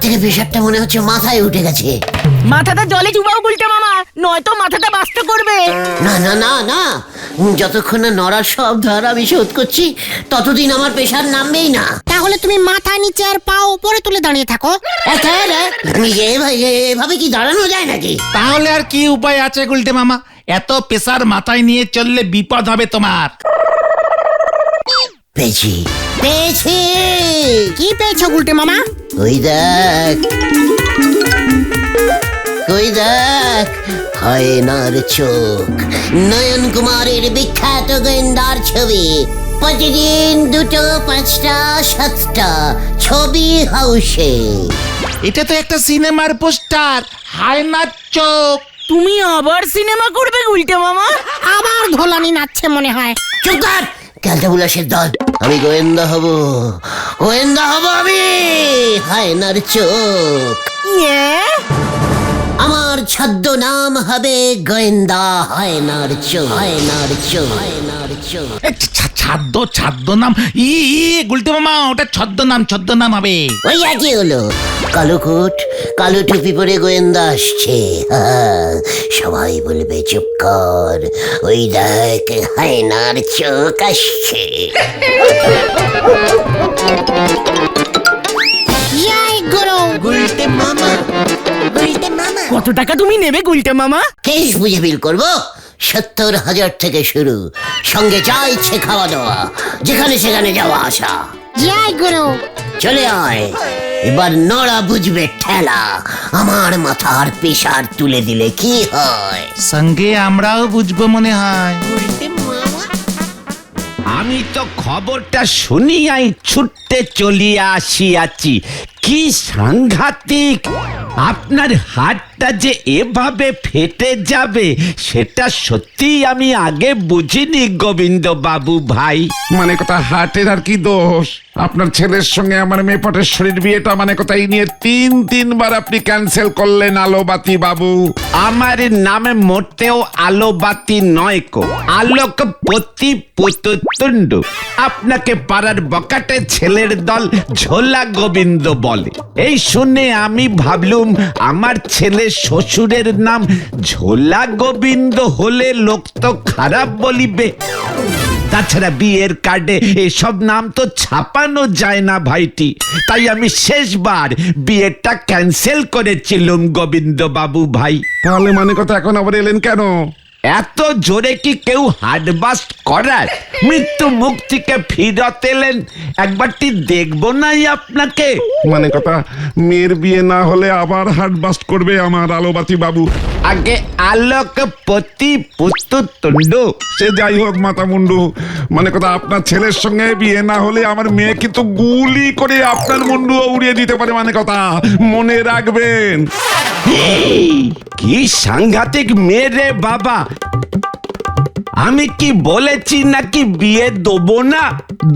থেকে প্রেশারটা মনে হচ্ছে মাথায় উঠে গেছে। মাথাটা জলে চুবাও গুলটে মামা, নয়তো মাথাটা বাস্ত করবে। না না না না, যতক্ষণ না নড়ার সব ধার আমি শোধ করছি ততদিন আমার প্রেশার নামবেই না। তাহলে তুমি মাথা নিচে আর পা উপরে তুলে দাঁড়িয়ে থাকো। এভাবে কি দাঁড়ানো যায় নাকি? তাহলে আর কি উপায় আছে গুলটে মামা? এত প্রেসার মাথায় নিয়ে চললে বিপদ হবে তোমার। পেয়েছি পেয়েছি। কি পেয়েছো গুলটে মামা? ওই দেখ, ওই দেখ, হায়নার চোখ, নয়ন কুমারের বিখ্যাত গোয়েন্দার ছবি। প্রতিদিন 2টো 5টা 7টা ছবি হাউসে। এটা তো একটা সিনেমার পোস্টার, হায়নার চোখ। তুমি আবার সিনেমা করবে গুলটে মামা? আবার ধোলানি নাচছে মনে হয়। চুপ কর, ক্যালটা বুলাসের দল। আমি গোয়েন্দা হব, গোয়েন্দা হব আমি, হায়নার চোখ। আমার ছদ্মনাম হবে গোয়েন্দা হায়নার চোখ, হায়নার চোখ, হায়নার চোখ। ছাদ্য নাম গুলটে মামা, ওটা ছদ্মনাম হবে। ওই একই হলো। কালো কোট, কালো টুপি পরে গোয়েন্দা আসছে। সবাই বলবে চুপ কর, ওই দেখ হায়নার চোখ আসছে। জয় গুরু। গুলটে মামা, গুলটে মামা। কত টাকা তুমি নেবে গুলটে মামা? কেস বুঝে বিল করবো। 70,000 থেকে শুরু, সঙ্গে যা ইচ্ছে খাওয়া দাওয়া, যেখানে সেখানে যাওয়া আসা। জয় গুরু। চলে আয়, এবার নড়া বুঝবে ঠেলা। আমার মাথার প্রেসার তুলে দিলে কি হয়? সঙ্গে আমরাও বুঝবো মনে হয়। আমি তো খবরটা শুনিয়াই ছুটতে চলিয়া আসিয়াছি। কি সাংঘাতিক! আপনার হাতটা যে এভাবে ফেটে যাবে সেটা সত্যি আমি আগে বুঝিনি গোবিন্দ বাবু ভাই। মানে কথা হাটের আর কি দোষ? আপনার ছেলের সঙ্গে আমার মেয়ে পটেশ্বরীর বিয়েটা মানে কথা এই নিয়ে তিনবার আপনি ক্যান্সেল করলেন আলোবাতি বাবু। আমার নামে মোটেও আলোবাতি নয় কো, আলোকপতি পুতুতুণ্ড। আপনাকে পাড়ার বকাটে ছেলের দল ঝোলা গোবিন্দ বলে। এই শুনে আমি ভাবলুম আমার ছেলে শ্বশুরের নাম ঝোলা গোবিন্দ হলে লোক তো খারাপ বলিবে। তাছাড়া বিয়ের কার্ডে এসব নাম তো ছাপানো যায় না ভাইটি। তাই আমি শেষবার বিয়েটা ক্যান্সেল করেছিলাম গোবিন্দ বাবু ভাই। তাহলে মানে কথা এখন আবার এলেন কেন? এত জোরে কি কেউ হার্টবাস্ট করার? মৃত্যু মুখ থেকে ফিরত এলেন, একবারটি দেখবো নাই আপনাকে? মানে কথা মেয়ের বিয়ে না হলে আবার হার্ট বাস্ট করবে আমার আলোবাতি বাবু। আগে আলোকপতি পুতুতুণ্ড। সে যাই হোক মাতা মুন্ডু, মানে কথা আপনার ছেলের সঙ্গে বিয়ে না হলে আমার মেয়ে কিন্তু গুলি করে আপনার মুন্ডুও উড়িয়ে দিতে পারে। মানে কথা মনে রাখবেন। কি সাংঘাতিক মেয়ে রে বাবা! আমি কি বলেছি নাকি বিয়ে দেবো না?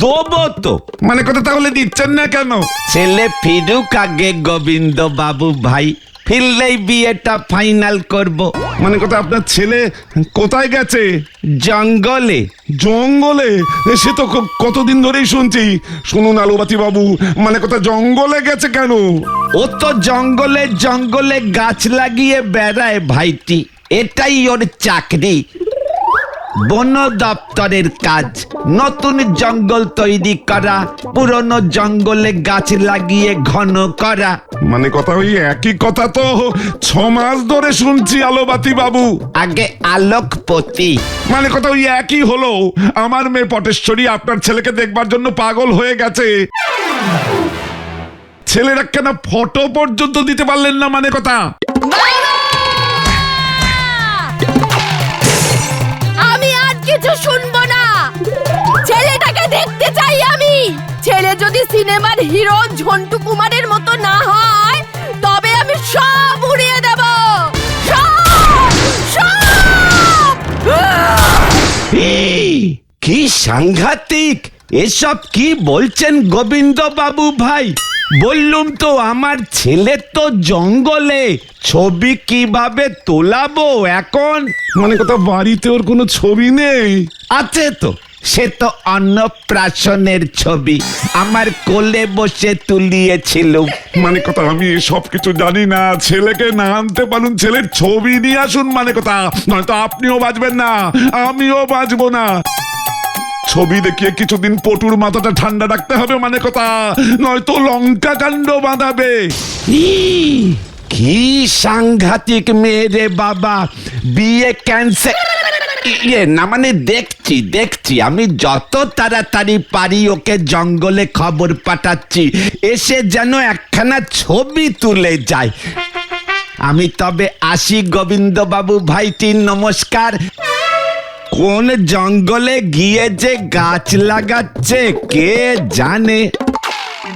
দেবো তো। মানে কথা তাহলে দিচ্ছেন না কেন? ছেলে ফিরুক আগে গোবিন্দ বাবু ভাই, ফিরলেই বিয়েটা ফাইনাল করব। মানে কথা আপনার ছেলে কোথায় গেছে? জঙ্গলে। জঙ্গলে? সে তো কতদিন ধরেই শুনছি। শুনুন আলোবাতি বাবু, মানে কথা জঙ্গলে গেছে কেন? ও তো জঙ্গলে জঙ্গলে গাছ লাগিয়ে বেড়ায় ভাইটি, এটাই ওর চাকরি। বন দপ্তরের কাজ, নতুন জঙ্গল তৈরি করা, পুরনো জঙ্গলে গাছ লাগিয়ে ঘন করা। মানে কথা ওই একই কথা তো 6 মাস ধরে শুনছি আলোবাতি বাবু। আগে আলোকপতি। মানে কথা ওই একই হলো। আমার মেয়ে পটেশ্বরী আপনার ছেলেকে দেখবার জন্য পাগল হয়ে গেছে। ছেলেরা কেন ফটো পর্যন্ত দিতে পারলেন না? মানে কথা আমি আর কিছু শুনবো না, ছেলেটাকে দেখতে চাই আমি। ছেলে যদি সিনেমার হিরো ঝন্টু কুমারের মতো না হয় তবে আমি সব উড়িয়ে দেব, সব। কি সাংঘাতিক! এসব কি বলছেন গোবিন্দ বাবু ভাই? বললুম তো আমার ছেলে তো জঙ্গলে, ছবি কিভাবে তোলাবো এখন? মানে কথা বাড়িতে ওর কোনো ছবি নেই? আছে তো, সে তো অন্নপ্রাশনের ছবি আমার কোলে বসে তুলিয়েছিল। মানে কথা আমি সবকিছু জানি না, ছেলেকে না আনতে পারুন, ছেলের ছবি নিয়ে আসুন, মানে কথা নয়তো আপনিও বাঁচবেন না, আমিও বাঁচবো না। ছবি দেখিয়ে কিছুদিন পটুর মাথাটা ঠান্ডা রাখতে হবে, মানে কথা নয়তো লঙ্কা কাণ্ড বাঁধাবে। কি সাংঘাতিক মেয়ে রে বাবা, বিয়ে ক্যান্সেল। না মানে দেখছি আমি যত তাড়াতাড়ি পারি ওকে জঙ্গলে খবর পাঠাচ্ছি, এসে যেন একখানা ছবি তুলে যায়। আমি তবে আসি গোবিন্দ বাবু ভাইটি, নমস্কার। কোন জঙ্গলে গিয়ে যে গাছ লাগাচ্ছে কে জানে।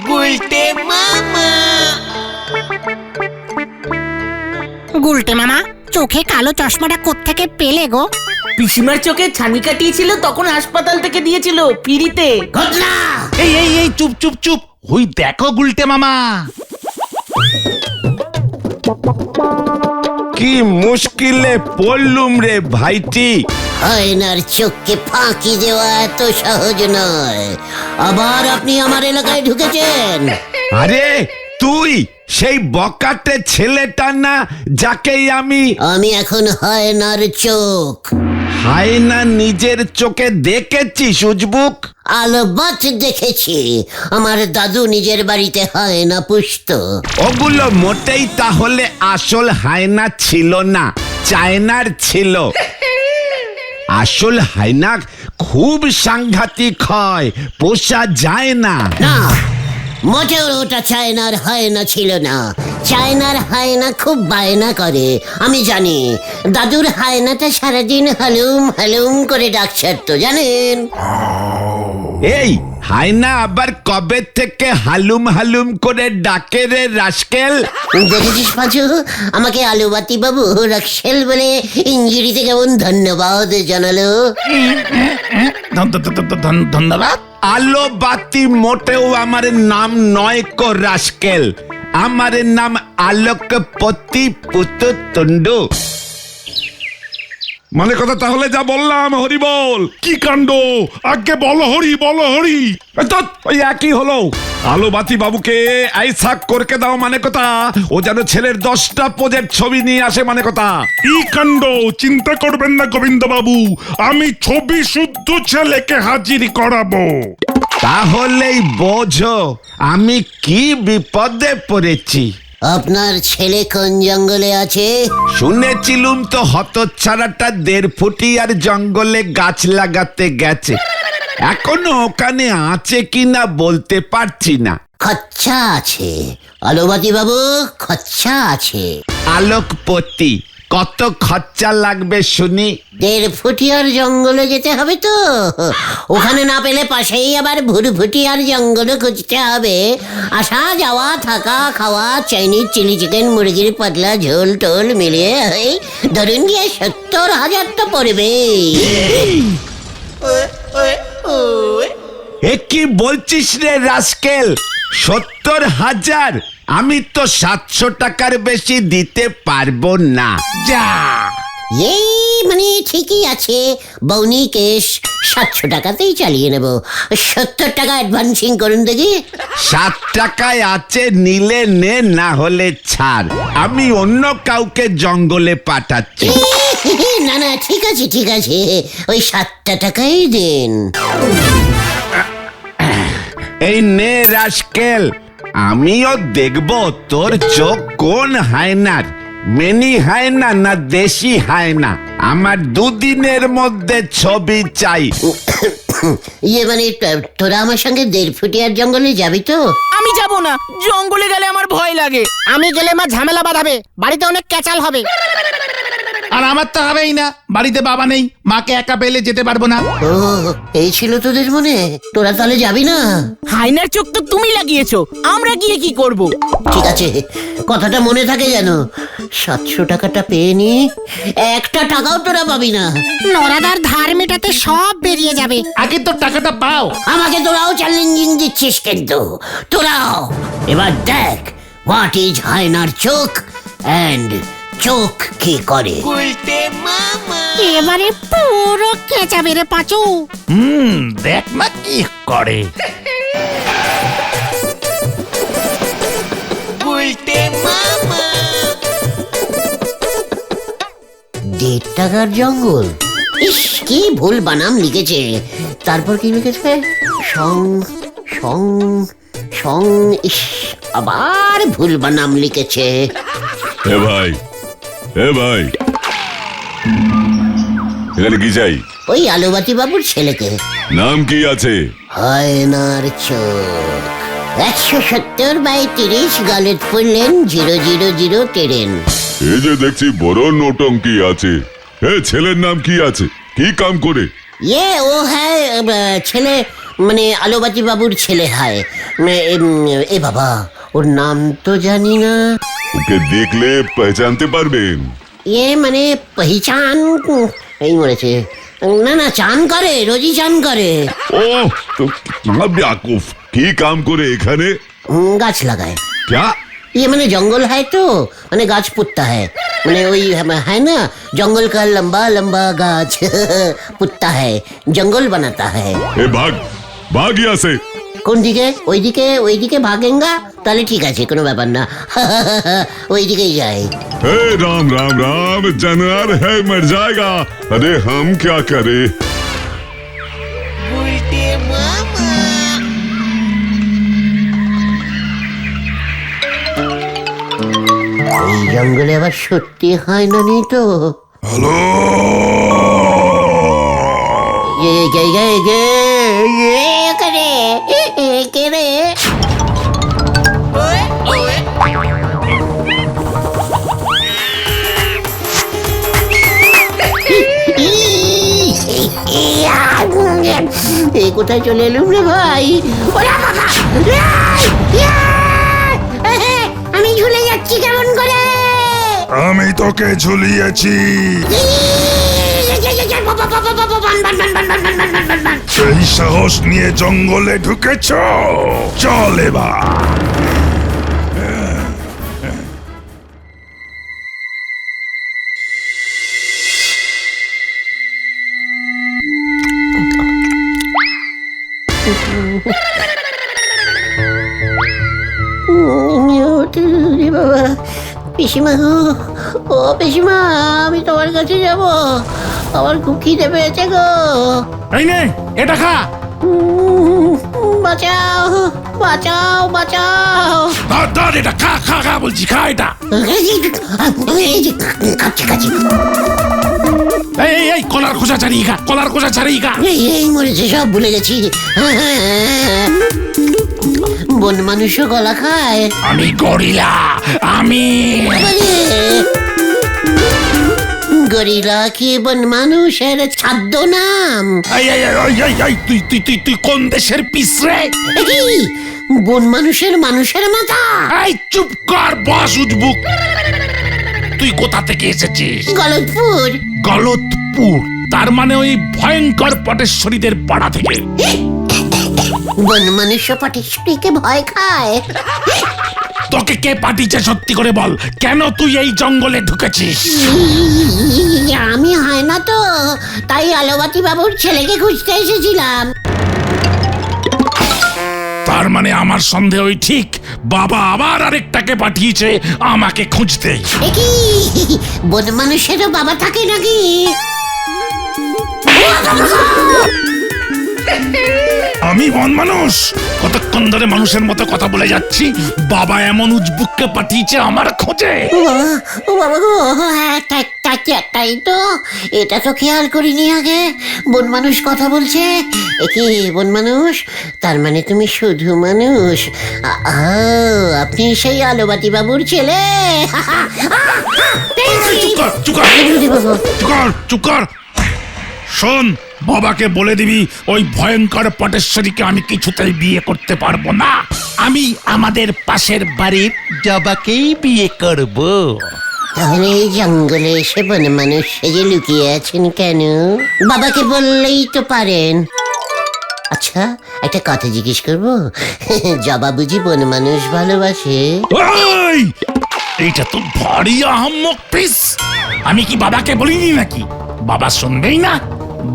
গুলটে মামা, চোখে কালো চশমাটা কোত্থেকে পেলে গো? পিসিমার চোখে ছানি কাটিয়েছিল, তখন হাসপাতাল থেকে দিয়েছিল ফ্রিতে। ঘটনা এই চুপ চুপ চুপ, ওই দেখো গুলটে মামা। কি মুশকিলে পড়লুম রে ভাইটি। হায়নার চোখকে ফাঁকি দেওয়া এত সহজ নয়। আবার আপনি আমার এলাকায় ঢুকেছেন। আরে তুই সেই বকাটে ছেলেটা না যাকেই আমি এখন হায়নার চোখ। হায় না নিজের চোখে দেখেছি সুজবুক। আলবাত দেখেছি, আমার দাদু নিজের বাড়িতে হায়না পুষতো। ওগুলো মোটেই তাহলে আসল হায়না ছিল না, চায়নার ছিল। আসল হায়না খুব সাংঘাতিক হয়, পোষা যায় না। না, মোটেও ওটা চায়নার হায়না ছিল না। চায়নার হায়না খুব বায়না করে, আমি জানি। দাদুর হায়নাটা সারাদিন হালুম হালুম করে ডাক ছাড়তো, জানেন? এই হায়না আবার কবে থেকে হালুম হালুম করে ডাকে রে রাস্কেল? দেখেছিস পাঁচু, আমাকে আলুবাতি বাবু রাখছেল বলে ইঞ্জিরিতে কেমন ধন্যবাদ জানালো। ধন্যবাদ। আলো বাতি মোটেও আমার নাম নয় কো রাস্কেল, আমার নাম আলোকপতি পুততুন্ডু। মানে কথা তাহলে যা বললাম হরি বল। কি কাণ্ড, আগে বলো হরি, বলো হরি। ওই একই হলো। আলো বাতি বাবুকে আইসাক করকে দাও, মানে কথা ও যেন ছেলের 10টা পোজের ছবি নিয়ে আসে, মানে কথা। কি কাণ্ড, চিন্তা করবেন না গোবিন্দ বাবু, আমি ছবি শুদ্ধ ছেলেকে হাজির করাবো। তাহলেই বোঝো আমি কি বিপদে পড়েছি। আপনার ছেলে কোন জঙ্গলে আছে? শুনেছিলুম তো হতচ্ছাড়াটা 1.5 ফুটিয়ার জঙ্গলে গাছ লাগাতে গেছে। এখনো ওখানে আছে কিনা বলতে পারছি না। খচ্চা আছে আলোবাতি বাবু, খচ্চা আছে। আলোকপতি, কত খরচা লাগবে শুনি? 1.5 ফুটিয়ার জঙ্গলে যেতে হবে তো। ওখানে না পেলে পাশেই আবার ভুরভুটিয়ার জঙ্গলে খুঁজতে হবে। আসা যাওয়া, থাকা খাওয়া, চাইনিজ চিলি চিকেন, মুরগির পাতলা ঝোল টোল মিলিয়ে এই ধরুন গিয়ে 70,000 তো পড়বে। এ কি বলছিস রে রাস্কেল? 70,000? আমি তো 700 টাকার বেশি দিতে পারবো না। যা এই মানে ঠিকই আছে, বৌনি কেশ 700 টাকাতেই চালিয়ে নেব। 70 টাকা অ্যাডভান্সিং করুন দেখি। 7 টাকায় আছে, নিলে নে, না হলে ছাড়। আমি অন্য কাউকে জঙ্গলে পাঠাচ্ছি। না না, ঠিক আছে ঠিক আছে, ওই 7 টাকাই দিন। এই নে রাস্কেল, আমিও দেখবো তোর চোখ কোন হায়নার, মেনি হায়না না দেশি হায়না। আমার 2 দিনের মধ্যে ছবি চাই। ইয়ে মানে তোরা আমার সঙ্গে 1.5 ফুটিয়ার জঙ্গলে যাবি তো? আমি যাব না, জঙ্গলে গেলে আমার ভয় লাগে। আমি গেলে মা ঝামেলা বাঁধাবে, বাড়িতে অনেক ক্যাচাল হবে। আর আমার তো হবেই না, বাড়িতে বাবা নেই, মাকে একা পেলে যেতে পারবো না। ও, এই ছিল তোদের মনে? তোরা তাহলে যাবি না? হায়নার চোখ তো তুমি লাগিয়েছো, আমরা গিয়ে কি করব? ঠিক আছে, কথাটা মনে থাকে যেন। 700 টাকাটা পেয়ে নি, 1 টাকাও তোরা পাবি না। নরাদার ধার মেটাতে সব বেরিয়ে যাবে। আগে তো টাকাটা পাও। আমাকে তোরাও চ্যালেঞ্জিং দিচ্ছিস কিন্তু। তোরাও এবার দেখ, হোয়াট ইজ হায়নার চোখ অ্যান্ড চোখ কি করে। এবারে পুরো খেঁচাবে রে পাঁচু। দেখ না কি করে। 1.5 টাকার জঙ্গল, ইস কি ভুল বানাম লিখেছে। তারপর কি লিখেছে? সং সং সং, ইস আবার ভুল বানাম লিখেছে। এ ভাই, এ ভাই, এখানে কি চাই? ওই আলোবাতি বাবুর ছেলেকে। নাম কি আছে? হায়নার চোখ, 170/30 গলতপুর লেন 000 টেরেন। এই যে দেখছি বড় নোটঙ্কি আছে। এ ছেলের নাম কি আছে? কি কাম করে? ये वो है ছেলে, মানে আলোবাতি বাবুর ছেলে হয়। এ বাবা, ওর নাম তো জানি না। ওকে দেখলে পহচানতে পারবেন? ইয়ে মানে পহিচান, এই মরেছে। না না, চান করে, রোজই চান করে। ও তো বেয়াকুফ, কি কাম করে এখানে? গাছ লাগায়। क्या? ये मैंने जंगल है तो मैंने गाछ पुत्ता है, मैंने वही है ना, जंगल का लंबा लंबा गाछ पुत्ता है, जंगल बनाता है। এ ভাগ, ভাগ यहाँ से। কোন দিকে? ওইদিকে ভাগেঙ্গা? তাহলে ঠিক আছে, কোনো ব্যাপার না। ওইদিকেই যাই। हे राम राम राम, जानवर है मर जाएगा। अरे हम क्या करें? এই জঙ্গলে আবার সত্যি হয় না নি তো? হ্যালো, কে রে? এই কোথায় চলে এলুম রে ভাই? ওরা বাবা, আমি ঝুলে যাচ্ছি কেমন করে? আমি তোকে ঝুলিয়েছি। সেই সাহস নিয়ে জঙ্গলে ঢুকেছ? চল এবার। বাবা, পিসিমা গো, ও পিসিমা, আমি তোমার কাছে যাব, আমার খুব খিদে পেয়েছে গো। এই নে, এটা খা। বাঁচাও বাঁচাও বাঁচাও। ধর এটা, খা খা খা বলছি, খা এটা। কাচ্ছি কাচ্ছি। এই কলার খোসা ছাড়িয়ে খা, কলার খোসা ছাড়িয়ে খা। এই মরেছে, সব ভুলে গেছি। বন মানুষও গলা খায়? আমি গরিলা, আমি। গরিলা কি বন মানুষের ছাদ্য নাম? তুই কোন দেশের পিস রে? বন মানুষের মাথা। এই চুপ কর, বস উজবুক। তুই কোথা থেকে এসেছিস? গলতপুর। গলতপুর, তার মানে ওই ভয়ঙ্কর পটেশ্বরীদের পাড়া থেকে। বন মানুষ পটেশ্বরীকে ভয় খায়? তোকে কে পাঠিয়েছে সত্যি করে বল, কেন তুই এই জঙ্গলে ঢুকেছিস? আমি হয় না তো, তাই আলোবাতি বাবুর ছেলেকে খুঁজতে এসেছিলাম। তার মানে আমার সন্দেহই ঠিক, বাবা আবার আরেকটাকে পাঠিয়েছে আমাকে খুঁজতে। কি বন মানুষেরও বাবা থাকে নাকি? আমি বন মানুষ? কতক্ষণ ধরে মানুষের মতো কথা বলে যাচ্ছি, বাবা এমন উজবুককে পাঠিয়েছে আমার খোঁজে। ও বাবা গো, হ্যাঁ তাই তো, এটা তো খেয়াল করিনি আগে। বন মানুষ কথা বলছে। কি বন মানুষ? তার মানে তুমি শুধু মানুষ। আপনি সেই আলোবাতি বাবুর ছেলে? চুপ কর। শোন, বাবাকে বলে দিবি ওই ভয়ঙ্কর পটেশ্বরীকে আমি কিছুতেই বিয়ে করতে পারবো না। আমি আমাদের পাশের বাড়ির জবাকেই বিয়ে করব। তাহলে এই জঙ্গলে এসে বন মানুষ সেজে লুকিয়ে আছেন কেন? বাবাকে বললেই তো পারেন। আচ্ছা, একটা কথা জিজ্ঞেস করবো? জবা বুঝি বন মানুষ ভালোবাসে? এইটা তো ভারী আহাম্মক পিস। আমি কি বাবাকে বলিনি নাকি বাবা শুনবেই না।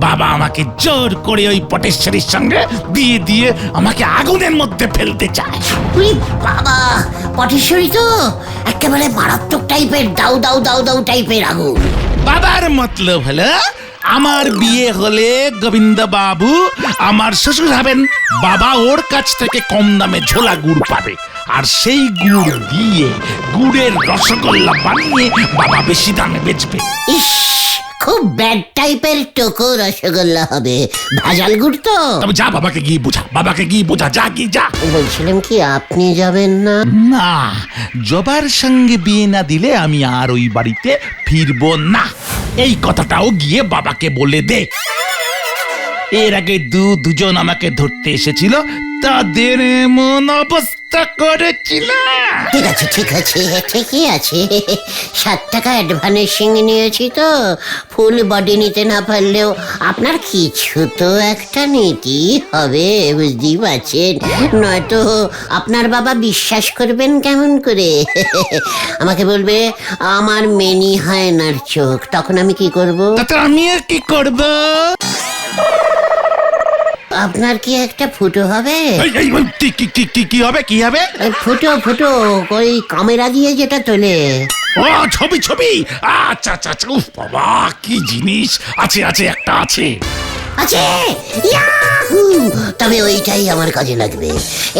বাবা আমাকে জোর করে ওই পটেশ্বরীর সঙ্গে বিয়ে দিয়ে আমাকে আগুনের মধ্যে ফেলতে চায়। উই বাবা, পটেশ্বরী তো একেবারে মারাত্মক টাইপের, দাউ দাউ দাউ দাউ টাইপের আগুন। বাবার মতলব হলো আমার বিয়ে হলে গোবিন্দ বাবু আমার শ্বশুর হবেন। বাবা ওর কাছ থেকে কম দামে ঝোলা গুড় পাবে, আর সেই গুড় দিয়ে গুড়ের রসগোল্লা বানিয়ে বাবা বেশি দামে বেচবে। ইস, খুব ব্যাড টাইপের টোকো রসগোল্লা হবে, ভেজাল গুড় তো। তবে যা, বাবাকে গিয়ে বোঝা, বাবাকে গিয়ে বোঝা, যা গিয়ে যা। বলছিলাম কি, আপনি যাবেন না? না, জবার সঙ্গে বিয়ে না দিলে আমি আর ওই বাড়িতে ফিরবো না, এই কথাটাও গিয়ে বাবাকে বলে দে। এর আগে দুজন আমাকে ধরতে এসেছিল, তাদের এমন অবস্থা করেছিল। ঠিক আছে ঠিক আছে, ঠিকই আছে। 7 টাকা অ্যাডভান্সিং নিয়েছি তো, ফুল বডি নিতে না পারলেও আপনার কিছু তো একটা নীতি হবে, বুঝতেই পারছেন। নয়তো আপনার বাবা বিশ্বাস করবেন কেমন করে? আমাকে বলবে আমার মেনি হায়নার চোখ, তখন আমি কি করব? তাতে আমি আর কি করব? আপনার কি একটা ফুটো হবে? কি হবে, কি হবে? ফুটো ফুটো, ওই ক্যামেরা দিয়ে যেটা তোলে। ও ছবি ছবি, আচ্ছা আচ্ছা আচ্ছা, উফ বাবা কি জিনিস, আছে আছে, একটা আছে। আছে, ইয়াহু! তবে ওইটাই আমার কাজে লাগবে।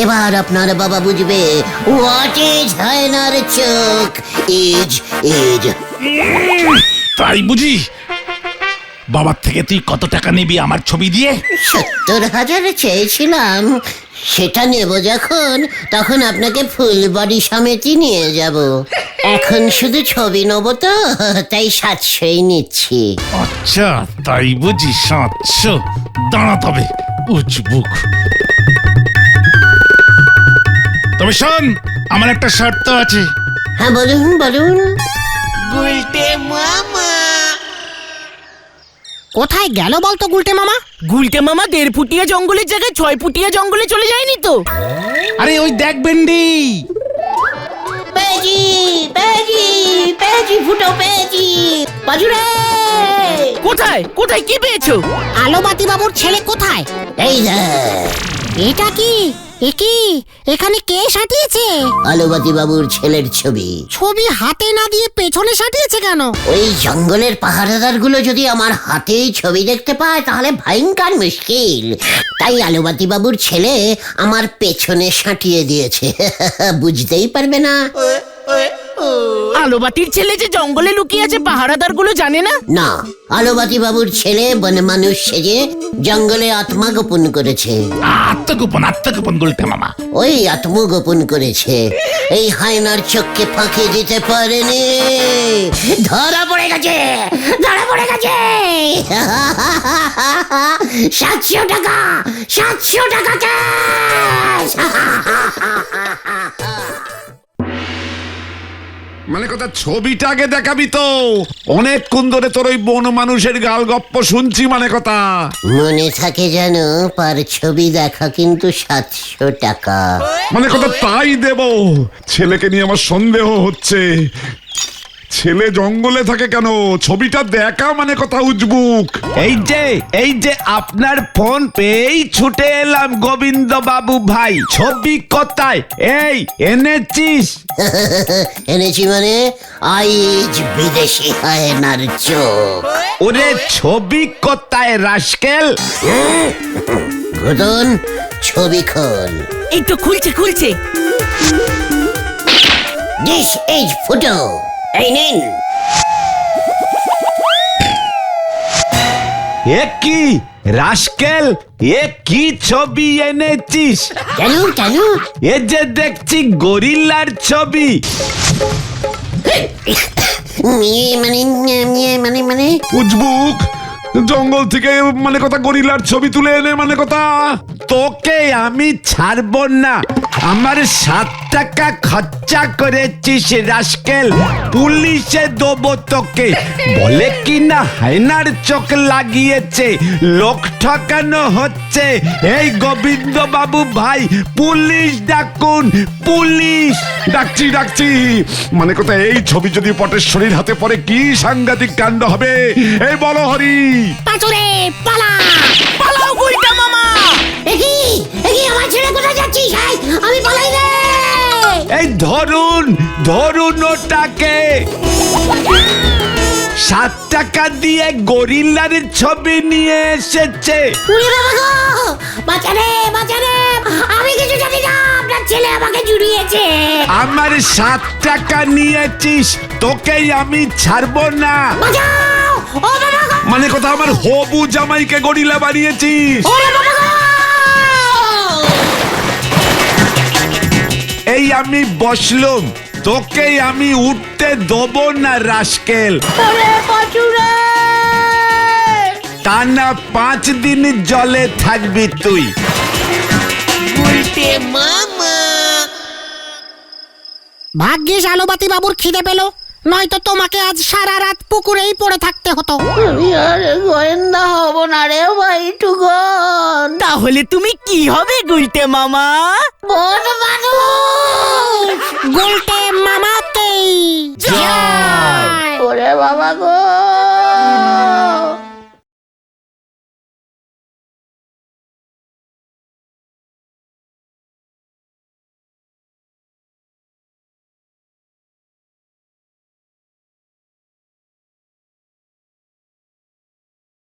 এবার আপনার বাবা বুঝবে হোয়াট ইজ হায়নার চোখ, ইজ ইজ। তাই বুঝি? বাবার থেকে তুই কত টাকা নিবি আমার ছবি দিয়ে? 70,000 চেয়েছিলাম, সেটা নেব যখন তখন আপনাকে ফুল বডি সমেতই নিয়ে যাব। এখন শুধু ছবি নেব তো, তাই 700ই নিচ্ছি। আচ্ছা তাই বুঝি, 700? দাঁড়া তবে উজবুক। তবে শোন, আমার একটা শর্ত আছে। হ্যাঁ বলুন বলুন। কোথায় গেল বলতো গুলটে মামা? গুলটে মামা 1.5 ফুটিয়া জঙ্গলের জায়গায় 6 ফুটিয়া জঙ্গলে চলে যায়নি তো? আরে ওই দেখ বেন্ডি, পেয়েছি পেয়েছি পেয়েছি, ফুটো পেয়েছি, বাজুরে। কোথায় কোথায় কি পেয়েছো? আলোবাতি বাবুর ছেলে কোথায়? এই দেখ, এটা কি? এ কি? এখানে কে সাটিয়েছে? আলোবাতি বাবুর ছেলের ছবি। ছবি হাতে না দিয়ে পেছনে সাটিয়েছে কেন? ওই জঙ্গলের পাহারাদার গুলো যদি আমার হাতেই ছবি দেখতে পায় তাহলে ভয়ঙ্কর মুশকিল। তাই আলোবাতি বাবুর ছেলে আমার পেছনে সাঁটিয়ে দিয়েছে। বুঝতেই পারবে না। আলোবাতির ছেলে যে জঙ্গলে লুকিয়ে আছে পাহারাদার গুলো জানে না? না, আলোবাতি বাবুর ছেলে বনে মানুষ সেজে জঙ্গলে আত্মগোপন করেছে। আত্মগোপন গুলটে মামা। ওই আত্মগোপন করেছে, এই হায়নার চোখকে ফাঁকি দিতে পারেনি। ধরা পড়ে গেছে, ধরা পড়ে গেছে। 700 টাকা, 700 টাকা ক্যাশ। মানে কথা, ছবিটা আগে দেখাবি তো। অনেকক্ষণ ধরে তোর ওই বন মানুষের গাল গপ্প শুনছি, মানে কথা। মনে থাকে যেন, পার ছবি দেখা কিন্তু 700 টাকা। মানে কথা তাই দেব। ছেলেকে নিয়ে আমার সন্দেহ হচ্ছে। ছেলে জঙ্গলে থাকে কেন? ছবিটা দেখা, মানে কথা উজবুক। এই যে আপনার ফোন পেয়েই ছুটে এলাম গোবিন্দ বাবু ভাই। ছবি কোথায়? এই এনেছিস? এনেছি মানে, আইজ বিদেশি হায়নার চোখ। ওরে ছবি কোথায় রাস্কেল? ঘটন, ছবি খোল। এই তো খুলছে খুলছে। দিস ইজ ফুটো, এই নিন। এ কি রাস্কেল, এ কি ছবি এনেছিস? কেন কেন? এ যে দেখছি গরিল্লার ছবি। মানে উজবুক, জঙ্গল থেকে মানে কথা গরিলার ছবি তুলে এনে, মানে কথা। তোকে আমি ছাড়বো না। আমার 7 টাকা খরচা করেছিস রাস্কেল, পুলিশে দেবো তোকে। বলে কি না হায়নার চোখ লাগিয়েছে, লোক ঠকানো হচ্ছে। এই গোবিন্দ বাবু ভাই, পুলিশ ডাকুন, পুলিশ। ডাকছি মানে কথা, এই ছবি যদি পটেশ্বরীর হাতে পড়ে কি সাংঘাতিক কাণ্ড হবে, এই বলো হরি। পাঁচুরে পালা। পালাও গুলটা মামা। একি একি আমার ছেলে কোথায় যাচ্ছিস? আমি পালাই রে। এই ধরুন ওটাকে। 7 টাকা দিয়ে গরিল্লার ছবি নিয়ে এসেছে। উড়ে বাবা গো, বাঁচারে বাঁচারে, আমি কিছু জানি না, আপনার ছেলে আমাকে জুড়িয়েছে। আমার 7 টাকা নিয়েছিস, তোকেই আমি ছাড়বো না। বাঁচাও, ও বাবা গো, মানে কথা, আমার হবু জামাইকে গরিলা বানিয়েছিস। ওরে বাবা গো। এই আমি বসলুম, তোকেই আমি উঠতে দেবো না রাস্কেল। ওরে পাঁচুরে। টানা 5 দিন জলে থাকবি তুই। ভাগ্যিস আলোবাতি বাবুর খিদে পেল, নয়তো তোমাকে আজ সারা রাত পুকুরেই পড়ে থাকতে হতো। আমি আর গোয়েন্দা হব না রে ভাই টুকন। তাহলে তুমি কি হবে গুলটে মামা? বন মানুষ।